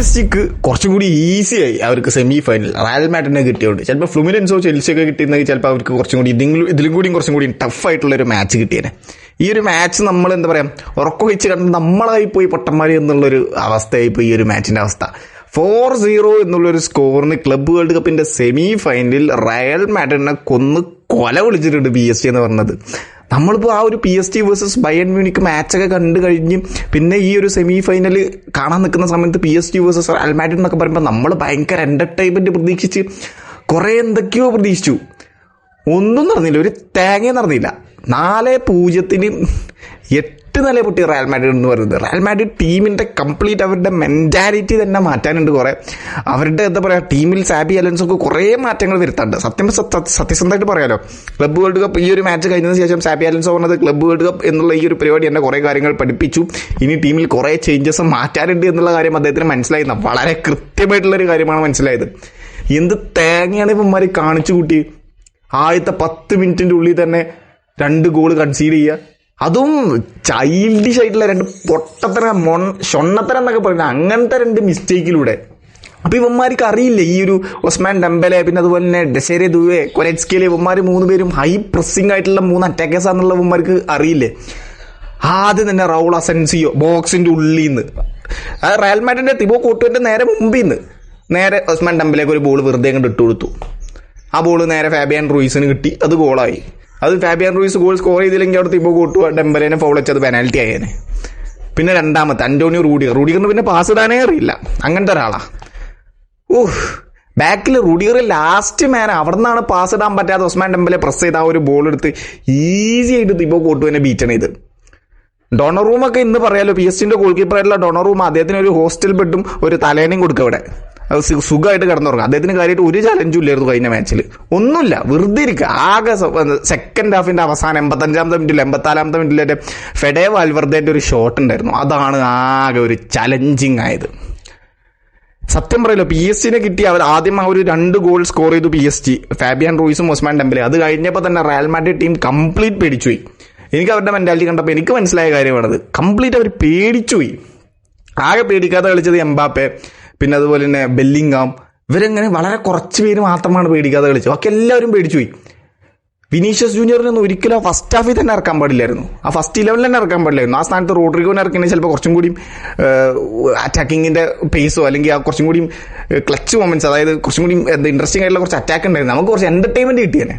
S ജിക്ക് കുറച്ചും കൂടി ഈസിയായി അവർക്ക് സെമി ഫൈനൽ റയൽ മാഡ്രിഡിനെ കിട്ടിയുണ്ട്. ചിലപ്പോൾ ഫ്ലുമിനൻസോ ചെൽസിയൊക്കെ കിട്ടിയിരുന്നെങ്കിൽ ചിലപ്പോൾ അവർക്ക് കുറച്ചും കൂടി ഇതിലും കൂടി കുറച്ചും കൂടി ടഫായിട്ടുള്ളൊരു മാച്ച് കിട്ടിയേനെ. ഈ ഒരു മാച്ച് നമ്മൾ എന്താ പറയുക ഉറക്കൊഴിച്ച് കണ്ട് നമ്മളായി പോയി പൊട്ടന്മാരി എന്നുള്ളൊരു അവസ്ഥയായിപ്പോൾ ഈ ഒരു മാച്ചിൻ്റെ അവസ്ഥ. 4-0 എന്നുള്ളൊരു സ്കോറിന് ക്ലബ്ബ് വേൾഡ് കപ്പിന്റെ സെമി ഫൈനലിൽ റയൽ മാഡ്രിഡിനെ കൊല വിളിച്ചിട്ടുണ്ട് PSG എന്ന് പറഞ്ഞത്. നമ്മളിപ്പോൾ ആ ഒരു PSG വേഴ്സസ് ബയൺ മ്യൂണിക്ക് മാച്ചൊക്കെ കണ്ടു കഴിഞ്ഞ് പിന്നെ ഈ ഒരു സെമി ഫൈനൽ കാണാൻ നിൽക്കുന്ന സമയത്ത് PSG വേഴ്സസ് റയൽ മാഡ്രിഡ് എന്നൊക്കെ പറയുമ്പോൾ നമ്മൾ ഭയങ്കര എന്റർടൈൻമെന്റ് പ്രതീക്ഷിച്ച് കുറേ എന്തൊക്കെയോ പ്രതീക്ഷിച്ചു. ഒന്നും നടന്നില്ല, ഒരു തേങ്ങയും നടന്നില്ല. 4-0 8 നില പൊട്ടി റയൽ മാഡ്രിഡ് എന്ന് പറയുന്നത്. റയൽ മാഡ്രിഡ് ടീമിന്റെ കംപ്ലീറ്റ് അവരുടെ മെന്റാലിറ്റി തന്നെ മാറ്റാനുണ്ട്. കുറെ അവരുടെ എന്താ പറയുക ടീമിൽ സാബി അലൻസൊക്കെ കുറേ മാറ്റങ്ങൾ വരുത്താണ്ട്. സത്യസന്ധമായിട്ട് പറയാലോ, ക്ലബ്ബ് വേൾഡ് കപ്പ് ഈ ഒരു മാച്ച് കഴിഞ്ഞതിന് ശേഷം സാബി അലൻസോ പറഞ്ഞത് ക്ലബ്ബ് വേൾഡ് കപ്പ് എന്നുള്ള ഈ ഒരു പരിപാടി എന്നെ കുറേ കാര്യങ്ങൾ പഠിപ്പിച്ചു, ഇനി ടീമിൽ കുറേ ചേഞ്ചസ് മാറ്റാനുണ്ട് എന്നുള്ള കാര്യം അദ്ദേഹത്തിന് മനസ്സിലായി. വളരെ കൃത്യമായിട്ടുള്ളൊരു കാര്യമാണ് മനസ്സിലായത്. എന്ത് തേങ്ങയാണ് ഇവന്മാർ കാണിച്ചു കൂട്ടി. ആദ്യത്തെ 10 മിനിറ്റിന്റെ ഉള്ളിൽ തന്നെ 2 ഗോൾ കൺസീഡ് ചെയ്യുക, അതും ചൈൽഡിഷ് ആയിട്ടുള്ള 2 പൊട്ടത്തരം ഷൊണ്ണത്തരം എന്നൊക്കെ പറയുന്നത് അങ്ങനത്തെ 2 മിസ്റ്റേക്കിലൂടെ. അപ്പൊ ഇവന്മാർക്ക് അറിയില്ല ഈ ഒരു ഒസ്മാൻ ഡെംബലെ പിന്നെ അതുപോലെ തന്നെ ഡെസേരെ ദുവെ കൊരെറ്റ്സ്കേലെ ഇവന്മാർ 3 പേരും ഹൈ പ്രസ്സിംഗ് ആയിട്ടുള്ള 3 അറ്റാക്കേഴ്സ് ആണെന്നുള്ള ഇവന്മാർക്ക് അറിയില്ലേ. ആദ്യം തന്നെ റൗൾ അസെൻസിയോ ബോക്സിന്റെ ഉള്ളിൽ നിന്ന് റയൽ മാഡ്രിഡിന്റെ തിബോ കോർട്ടുവിന്റെ നേരെ മുമ്പിൽ നിന്ന് നേരെ ഒസ്മാൻ ഡെംബലേക്ക് ഒരു ബോൾ വെറുതെ കണ്ട് ഇട്ട് കൊടുത്തു. ആ ബോൾ നേരെ ഫാബിയൻ റൂയിസിന് കിട്ടി, അത് ഗോളായി. അത് ഫാബിയൻ റൂയിസ് ഗോൾ സ്കോർ ചെയ്തില്ലെങ്കിൽ അവിടെ തിബോ കോർട്ടുവ ഡെംബലേനെ ഫൗൾ വെച്ചത് പെനാൽറ്റി ആയേനെ. പിന്നെ രണ്ടാമത്തെ അന്റോണിയോ റൂഡിഗറിന് പിന്നെ പാസ് ഇടാനേ അറിയില്ല, അങ്ങനത്തെ ഒരാളാ. ബാക്കിൽ റൂഡിഗർ ലാസ്റ്റ് മാൻ, അവിടെ നിന്നാണ് പാസ് ഇടാൻ പറ്റാതെ ഒസ്മാൻ ഡെംബലെ പ്രസ് ചെയ്ത് ആ ഒരു ബോൾ എടുത്ത് ഈസി ആയിട്ട് തിബോ കോർട്ടുവിനെ ബീറ്റൺ ചെയ്ത്. ഡൊണറൂമൊക്കെ ഇന്ന് പറയാലോ, PSG ഗോൾ കീപ്പറായിട്ടുള്ള ഡൊണറൂമ അദ്ദേഹത്തിന് ഒരു ഹോസ്റ്റൽ ബെഡും ഒരു തലേനയും കൊടുക്കുക അവിടെ, അത് സുഖമായിട്ട് കിടന്നുറങ്ങും. അദ്ദേഹത്തിന് കാര്യമായിട്ട് ഒരു ചലഞ്ചും ഇല്ലായിരുന്നു കഴിഞ്ഞ മാച്ചിൽ, ഒന്നുമില്ല, വെറുതെ ഇരിക്കുക. ആകെ സെക്കൻഡ് ഹാഫിന്റെ അവസാനം 85-ാമത്തെ മിനിറ്റിൽ 84-ാമത്തെ മിനിറ്റിലെ ഫെഡേ വാൽവർദേന്റെ ഒരു ഷോട്ട് ഉണ്ടായിരുന്നു, അതാണ് ആകെ ഒരു ചലഞ്ചിങ് ആയത്. സത്യം പറയല്ലോ, PSG കിട്ടി അവർ ആദ്യം ആ ഒരു 2 ഗോൾ സ്കോർ ചെയ്തു PSG, ഫാബിയൻ റൂയിസും ഒസ്മാൻ ഡെംബലെ. അത് കഴിഞ്ഞപ്പോൾ തന്നെ റയൽ മാഡ്രിഡ് ടീം കംപ്ലീറ്റ് പേടിച്ചുപോയി. എനിക്ക് അവരുടെ മെന്റാലിറ്റി കണ്ടപ്പോൾ എനിക്ക് മനസ്സിലായ കാര്യമാണത്. കംപ്ലീറ്റ് അവർ പേടിച്ചുപോയി. ആകെ പേടിക്കാതെ കളിച്ചത് എംബാപ്പെ പിന്നെ അതുപോലെ തന്നെ ബെല്ലിംഗാം, ഇവരങ്ങനെ വളരെ കുറച്ച് പേര് മാത്രമാണ് പേടിക്കാതെ കളിച്ചത്, ബാക്കി എല്ലാവരും പേടിച്ചുപോയി. വിനീഷ്യസ് ജൂനിയറിനൊന്നും ഒരിക്കലും ഫസ്റ്റ് ഹാഫിൽ തന്നെ ഇറക്കാൻ പാടില്ലായിരുന്നു, ആ ഫസ്റ്റ് 11 തന്നെ ഇറക്കാൻ പാടില്ലായിരുന്നു. ആ സ്ഥാനത്ത് റോഡ്രിഗോനെ ഇറക്കിയാൽ ചിലപ്പോൾ കുറച്ചും കൂടി അറ്റാക്കിങ്ങിന്റെ പേസോ അല്ലെങ്കിൽ ആ കുറച്ചും കൂടി ക്ലച്ച് മൊമെന്റ്സ്, അതായത് കുറച്ചും കൂടി ഇൻട്രസ്റ്റിംഗ് ആയിട്ടുള്ള കുറച്ച് അറ്റാക്ക് ഉണ്ടായിരുന്നു, നമുക്ക് കുറച്ച് എന്റർടൈൻമെന്റ് കിട്ടിയേനെ.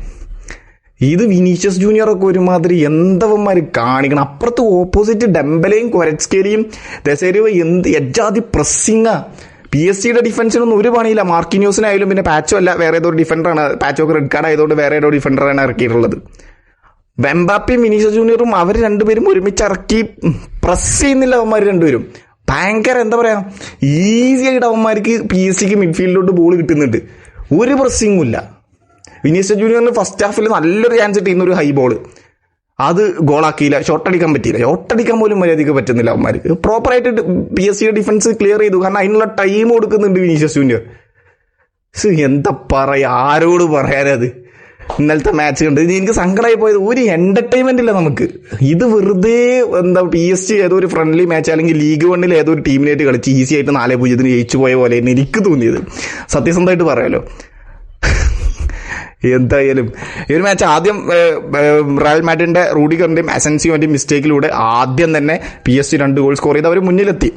ഇത് വിനീഷ്യസ് ജൂനിയറൊക്കെ ഒരുമാതിരി എന്തവന്മാർ കാണിക്കണം. അപ്പുറത്ത് ഓപ്പോസിറ്റ് ഡെംബലെയും കൊരെറ്റ്സ്കേലിയും ദെസേരിയോ എന്ത് എജാതി പ്രസ്സിങ്ങാ. PSG ഡിഫൻസിനൊന്നും ഒരു പണിയില്ല. മാർക്കിന്യോസിനായാലും പിന്നെ പാച്ചോ അല്ല, വേറെ ഏതോ ഡിഫൻഡറാണ്, പാച്ചോക്ക് റെഡ് കാർഡ് ആയതുകൊണ്ട് വേറെ ഏതോ ഡിഫൻഡറാണ് ഇറക്കിയിട്ടുള്ളത്. എംബാപ്പയും വിനീഷ്യസ് ജൂനിയറും അവർ രണ്ടുപേരും ഒരുമിച്ച് ഇറക്കി പ്രസ് ചെയ്യുന്നില്ല. അവന്മാർ രണ്ടുപേരും ഭയങ്കര എന്താ പറയാ ഈസി ആയിട്ട് അവന്മാർക്ക് PSG മിഡ്ഫീൽഡിലോട്ട് ബോൾ കിട്ടുന്നുണ്ട്, ഒരു പ്രസ്സിങ്ങും ഇല്ല. വിനീഷ്യസ് ജൂനിയറിന് ഫസ്റ്റ് ഹാഫിൽ നല്ലൊരു ചാൻസ് കിട്ടിയിരുന്ന ഒരു ഹൈ ബോൾ, അത് ഗോളാക്കിയില്ല. ഷോട്ടടിക്കാൻ പറ്റിയില്ല, ഷോട്ടടിക്കാൻ പോലും മര്യാദയ്ക്ക് പറ്റുന്നില്ല അവന്മാർക്ക്. പ്രോപ്പറായിട്ട് PSG ഡിഫൻസ് ക്ലിയർ ചെയ്തു, കാരണം അതിനുള്ള ടൈം കൊടുക്കുന്നുണ്ട് വിനീഷ്യസ് ജൂനിയർ. എന്താ പറയാ, ആരോട് പറയാനത്. ഇന്നലത്തെ മാച്ച് കണ്ട് എനിക്ക് സങ്കടമായി പോയത്. ഒരു എന്റർടൈൻമെന്റ് ഇല്ല നമുക്ക്. ഇത് വെറുതെ എന്താ PSG ഏതോ ഒരു ഫ്രണ്ട്ലി മാച്ച് അല്ലെങ്കിൽ ലീഗ് 1 ഏതോ ഒരു ടീമിനായിട്ട് കളിച്ച് ഈസി ആയിട്ട് 4-0 ജയിച്ചു പോയ പോലെ എനിക്ക് തോന്നിയത്, സത്യസന്ധമായിട്ട് പറയാലോ. എന്തായാലും ഈ ഒരു മാച്ച് ആദ്യം റയൽ മാഡ്രിഡിന്റെ റൂഡിഗറിന്റെയും അസെൻസിയോന്റെയും മിസ്റ്റേക്കിലൂടെ ആദ്യം തന്നെ PSG 2 ഗോൾ സ്കോർ ചെയ്ത് അവർ മുന്നിലെത്തി.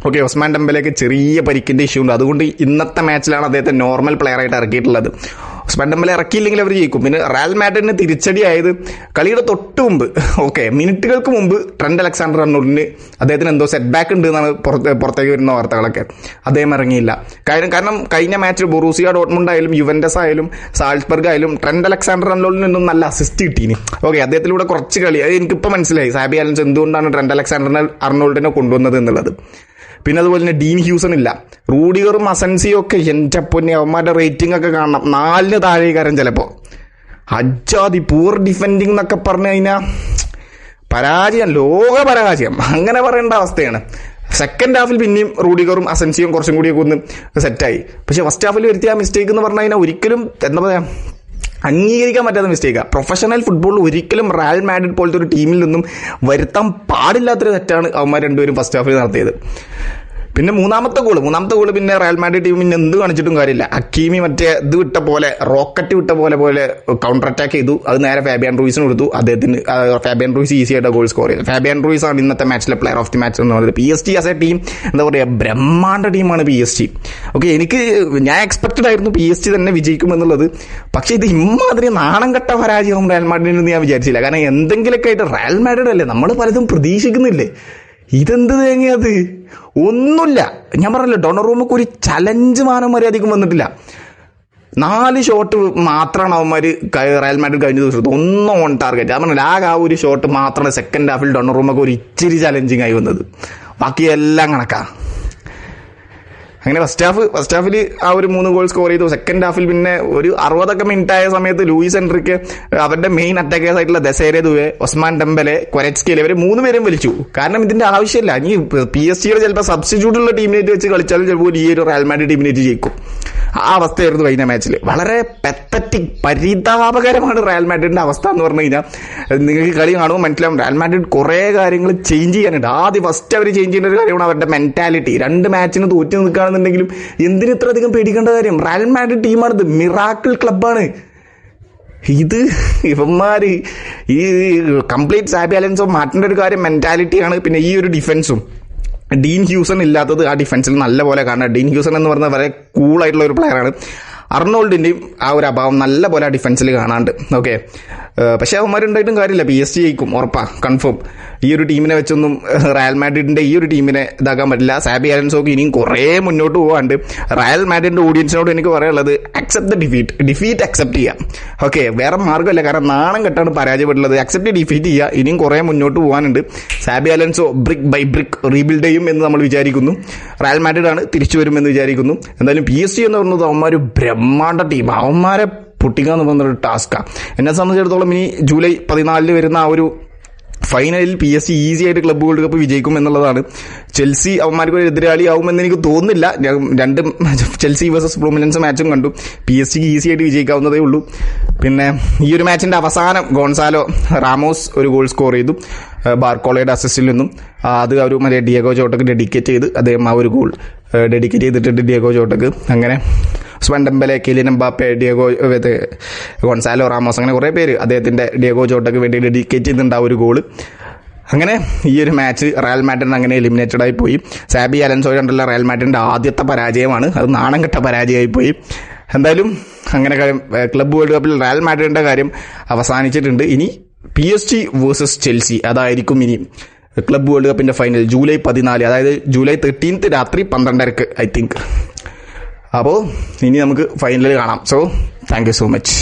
ഓക്കെ, ഒസ്മാൻ ഡെംബലേക്ക് ചെറിയ പരിക്കിന്റെ ഇഷ്യൂ ഉണ്ട്, അതുകൊണ്ട് ഇന്നത്തെ മാച്ചിലാണ് അദ്ദേഹത്തെ നോർമൽ പ്ലെയർ ആയിട്ട് ഇറക്കിയിട്ടുള്ളത്. ഒസ്മാൻ ഡെംബലെ ഇറക്കിയില്ലെങ്കിൽ അവർ ജയിക്കും. പിന്നെ റയൽ മാഡ്രിഡിന് തിരിച്ചടിയായത് കളിയുടെ തൊട്ട് മുമ്പ്, ഓക്കെ മിനിറ്റുകൾക്ക് മുമ്പ് ട്രെന്റ് അലക്സാണ്ടർ അർണോൾഡിന് അദ്ദേഹത്തിന് എന്തോ സെറ്റ് ബാക്ക് ഉണ്ട് എന്നാണ് പുറത്തേക്ക് വരുന്ന വാർത്തകളൊക്കെ. അദ്ദേഹം ഇറങ്ങിയില്ല. കാരണം കഴിഞ്ഞ മാച്ചിൽ ബൊറൂസിയ ഡോട്ട്മുണ്ട് ആയാലും യുവന്റസ് ആയാലും സാൾസ്ബർഗ് ആയാലും ട്രെന്റ് അലക്സാണ്ടർ അർണോൾഡിന് നിന്നും നല്ല അസിസ്റ്റ് കിട്ടീനി. ഓക്കെ, അദ്ദേഹത്തിലൂടെ കുറച്ച് കളി, അത് എനിക്കിപ്പോൾ മനസ്സിലായി സാബി അലൻസ് എന്തുകൊണ്ടാണ് ട്രെന്റ് അലക്സാണ്ടർ അർണോൾഡിനെ കൊണ്ടുവന്നത് എന്നുള്ളത്. പിന്നെ അതുപോലെ തന്നെ ഡീൻ ഹ്യൂസൺ ഇല്ല. റൂഡിഗറും അസൻസിയും ഒക്കെ എൻ്റെ പൊന്നെ അവന്മാരുടെ റേറ്റിംഗ് ഒക്കെ കാണണം, 4 താഴേക്കാരൻ ചിലപ്പോൾ. അജാതി പൂർ ഡിഫെൻഡിങ് എന്നൊക്കെ പറഞ്ഞു കഴിഞ്ഞാൽ പരാജയം, ലോക പരാജയം അങ്ങനെ പറയേണ്ട അവസ്ഥയാണ്. സെക്കൻഡ് ഹാഫിൽ പിന്നെയും റൂഡിഗറും അസൻസിയും കുറച്ചും കൂടിയൊക്കെ ഒന്ന് സെറ്റായി. പക്ഷെ ഫസ്റ്റ് ഹാഫിൽ വരുത്തിയ ആ മിസ്റ്റേക്ക് എന്ന് പറഞ്ഞു കഴിഞ്ഞാൽ ഒരിക്കലും എന്താ പറയാ അംഗീകരിക്കാൻ പറ്റാത്ത മിസ്റ്റേക്കാണ്. പ്രൊഫഷണൽ ഫുട്ബോളിൽ ഒരിക്കലും റയൽ മാഡ്രിഡ് പോലത്തെ ഒരു ടീമിൽ നിന്നും വരുത്താൻ പാടില്ലാത്തൊരു തെറ്റാണ് അവന്മാർ രണ്ടുപേരും ഫസ്റ്റ് ഹാഫിൽ നടത്തിയത്. പിന്നെ മൂന്നാമത്തെ ഗോള് പിന്നെ റയൽ മാഡ്രിഡ് ടീം പിന്നെ എന്ത് കാണിച്ചിട്ടും കാര്യമില്ല. ഹക്കീമി മറ്റേ ഇത് വിട്ട പോലെ റോക്കറ്റ് വിട്ട പോലെ കൗണ്ടർ അറ്റാക്ക് ചെയ്തു. അത് നേരെ ഫാബിയൻ റൂയിസിന് കൊടുത്തു. അദ്ദേഹത്തിന് ഫാബിയൻ റൂയിസ് ഈസി ആയിട്ട് ഗോൾ സ്കോർ ചെയ്തു. ഫാബിയൻ റൂയിസ് ആണ് ഇന്നത്തെ മാച്ചിലെ പ്ലെയർ ഓഫ് ദി മാച്ച് എന്ന് പറയുന്നത്. PSG ആസ് എ ടീം എന്താ പറയുക, ബ്രഹ്മാണ്ഡ ടീമാണ് PSG. ഓക്കെ, ഞാൻ എക്സ്പെക്റ്റഡ് ആയിരുന്നു PSG തന്നെ വിജയിക്കും എന്നുള്ളത്. പക്ഷെ ഇത് ഇമ്മാതിരി നാണം കെട്ട പരാജയവും റയൽ മാഡ്രിഡിൽ നിന്ന് ഞാൻ വിചാരിച്ചില്ല. കാരണം എന്തെങ്കിലുമൊക്കെ ആയിട്ട് റയൽ മാഡ്രിഡ് അല്ലേ, നമ്മൾ പലതും പ്രതീക്ഷിക്കുന്നില്ലേ, ഇതെന്ത് തേങ്ങയത്, ഒന്നുമില്ല. ഞാൻ പറഞ്ഞല്ലോ, ഡൊണറൂമക്ക് ഒരു ചലഞ്ച് മാനം മര്യാദയ്ക്കും വന്നിട്ടില്ല. 4 ഷോട്ട് മാത്രമാണ് അവന്മാർ റയൽ മാഡ്രിഡ് കഴിഞ്ഞ ദിവസത്ത്, ഒന്നും ഓൺ ടാർഗറ്റ്. ഞാൻ പറഞ്ഞില്ല, ആ ഒരു ഷോട്ട് മാത്രമാണ് സെക്കൻഡ് ഹാഫിൽ ഡൊണറൂമക്ക് ഒരു ഇച്ചിരി ചലഞ്ചിങ് ആയി വന്നത്. ബാക്കിയെല്ലാം കണക്കാ. അങ്ങനെ ഫസ്റ്റ് ഹാഫിൽ ആ ഒരു 3 ഗോൾ സ്കോർ ചെയ്തു. സെക്കൻഡ് ഹാഫിൽ പിന്നെ ഒരു 60 മിനിറ്റ് ആയ സമയത്ത് ലൂയിസ് എൻറിക്ക് അവരുടെ മെയിൻ അറ്റാക്കേഴ്സ് ആയിട്ടുള്ള ദെസേരെ ദുവെ, ഒസ്മാൻ ഡെമ്പലെ, ക്വരറ്റ്സ്കി ഇവരെ 3 പേരും വലിച്ചു. കാരണം ഇതിന്റെ ആവശ്യമില്ല. ഇനി PSG ചിലപ്പോൾ സബ്സ്റ്റിറ്റ്യൂട്ടുള്ള ടീമിനേറ്റ് വെച്ച് കളിച്ചാലും ചിലപ്പോൾ ഈ ഒരു റയൽ മാഡ്രിഡ് ടീമിനേറ്റ് ജയിക്കും. ആ അവസ്ഥയായിരുന്നു കഴിഞ്ഞ മാച്ചിൽ. വളരെ പെത്തറ്റിക്, പരിതാപകരമാണ് റയൽ മാഡ്രിഡിന്റെ അവസ്ഥ എന്ന് പറഞ്ഞു കഴിഞ്ഞാൽ. നിങ്ങൾക്ക് കളി കാണുമ്പോൾ മനസ്സിലാവും, റയൽ മാഡ്രിഡ് കുറേ കാര്യങ്ങൾ ചേഞ്ച് ചെയ്യാനുണ്ട്. ആദ്യം ഫസ്റ്റ് അവർ ചേഞ്ച് ചെയ്യുന്ന ഒരു കാര്യമാണ് അവരുടെ മെന്റാലിറ്റി. 2 മാച്ചിന് തോറ്റു നിൽക്കുകയാണെന്നുണ്ടെങ്കിലും എന്തിന് ഇത്ര അധികം പേടിക്കേണ്ട കാര്യം? റയൽ മാഡ്രിഡ് ടീമാണിത്, മിറാക്കിൾ ക്ലബ്ബാണ് ഇത്. ഇവന്മാര് ഈ കംപ്ലീറ്റ് സാബി അലൻസോ മാറ്റേണ്ട ഒരു കാര്യം മെന്റാലിറ്റിയാണ്. പിന്നെ ഈ ഒരു ഡിഫൻസും, ഡീൻ ഹ്യൂസൺ ഇല്ലാത്തത് ആ ഡിഫൻസിൽ നല്ല പോലെ കാണാം. ഡീൻ ഹ്യൂസൺ എന്ന് പറഞ്ഞാൽ വളരെ കൂളായിട്ടുള്ള ഒരു പ്ലെയറാണ്. അർണോൾഡിന്റെയും ആ ഒരു അഭാവം നല്ല പോലെ ആ ഡിഫൻസിൽ കാണാണ്ട്. ഓക്കെ, പക്ഷെ അവന്മാരുണ്ടായിട്ടും കാര്യമില്ല. PSG ജയിക്കും, ഉറപ്പാ, കൺഫേം. ഈ ഒരു ടീമിനെ വെച്ചൊന്നും റയൽ മാഡ്രിഡിന്റെ ഈ ഒരു ടീമിനെ ഇതാക്കാൻ പറ്റില്ല. സാബി അലൻസോക്ക് ഇനിയും കുറേ മുന്നോട്ട് പോകാണ്ട്. റയൽ മാഡ്രിഡിന്റെ ഓഡിയൻസിനോട് എനിക്ക് പറയാനുള്ളത്, അക്സെപ്റ്റ് ദ ഡിഫീറ്റ് അക്സെപ്റ്റ് ചെയ്യാം. ഓക്കെ, വേറെ മാർഗ്ഗമല്ല. കാരണം നാണം കെട്ടാണ് പരാജയപ്പെട്ടുള്ളത്. അക്സെപ്റ്റ് ഡിഫീറ്റ് ചെയ്യുക. ഇനിയും കുറേ മുന്നോട്ട് പോകാനുണ്ട്. Xabi Alonso brick by brick rebuild ചെയ്യും എന്ന് നമ്മൾ വിചാരിക്കുന്നു. റയൽ മാഡ്രിഡാണ് തിരിച്ചു വരുമെന്ന് വിചാരിക്കുന്നു. എന്തായാലും PSG എന്ന് പറയുന്നത് അവന്മാർ ബ്രഹ്മാണ്ഡ ടീം. അവന്മാരെ പൊട്ടിക്കുക എന്ന് പറഞ്ഞൊരു ടാസ്ക്കാണ്. എന്നെ സംബന്ധിച്ചിടത്തോളം ഇനി ജൂലൈ 14 വരുന്ന ആ ഒരു ഫൈനലിൽ PSG ഈസി ആയിട്ട് ക്ലബ്ബ് വേൾഡ് കപ്പ് വിജയിക്കും എന്നുള്ളതാണ്. ചെൽസി അവന്മാർക്ക് ഒരു എതിരാളി ആവുമെന്ന് എനിക്ക് തോന്നുന്നില്ല. 2 ചെൽസി വേഴ്സസ് ഫ്ലൂമിനൻസ് മാച്ചും കണ്ടു. PSG ഈസി ആയിട്ട് വിജയിക്കാവുന്നതേ ഉള്ളൂ. പിന്നെ ഈ ഒരു മാച്ചിന്റെ അവസാനം ഗോൺസാലോ റാമോസ് ഒരു ഗോൾ സ്കോർ ചെയ്തു ബാർക്കോളയുടെ അസിസ്റ്റിൽ നിന്നും. അത് അവർ മറ്റേ ഡിയേഗോ ജോട്ടക്ക് ഡെഡിക്കേറ്റ് ചെയ്ത് അദ്ദേഹം ആ ഒരു ഗോൾ ഡെഡിക്കേറ്റ് ചെയ്തിട്ടുണ്ട് ഡിയേഗോ ജോട്ടക്ക്. അങ്ങനെ Usman Dembele, Kylian Mbappe, Gonzalo Ramos, അങ്ങനെ കുറേ പേര് അദ്ദേഹത്തിന്റെ ഡിയേഗോ ജോട്ടക്ക് വേണ്ടി ഡെഡിക്കേറ്റ് ചെയ്തിട്ടുണ്ട് ആ ഒരു ഗോള്. അങ്ങനെ ഈ ഒരു മാച്ച് റയൽ മാഡ്രിഡ് അങ്ങനെ എലിമിനേറ്റഡ് ആയി പോയി. സാബി അലൻസോ കണ്ടുള്ള റയൽ മാഡ്രിഡിന്റെ ആദ്യത്തെ പരാജയമാണ്. അത് നാണം കെട്ട പരാജയമായി പോയി. എന്തായാലും അങ്ങനെ ക്ലബ്ബ് വേൾഡ് കപ്പിൽ റയൽ മാഡ്രിഡിന്റെ കാര്യം അവസാനിച്ചിട്ടുണ്ട്. ഇനി PSG വേഴ്സസ് ചെൽസി, അതായിരിക്കും ഇനി ക്ലബ്ബ് വേൾഡ് കപ്പിന്റെ ഫൈനൽ ജൂലൈ 14, അതായത് ജൂലൈ 13 രാത്രി 12:30 ഐ തിങ്ക്. അപ്പോൾ ഇനി നമുക്ക് ഫൈനലിൽ കാണാം. So thank you so much.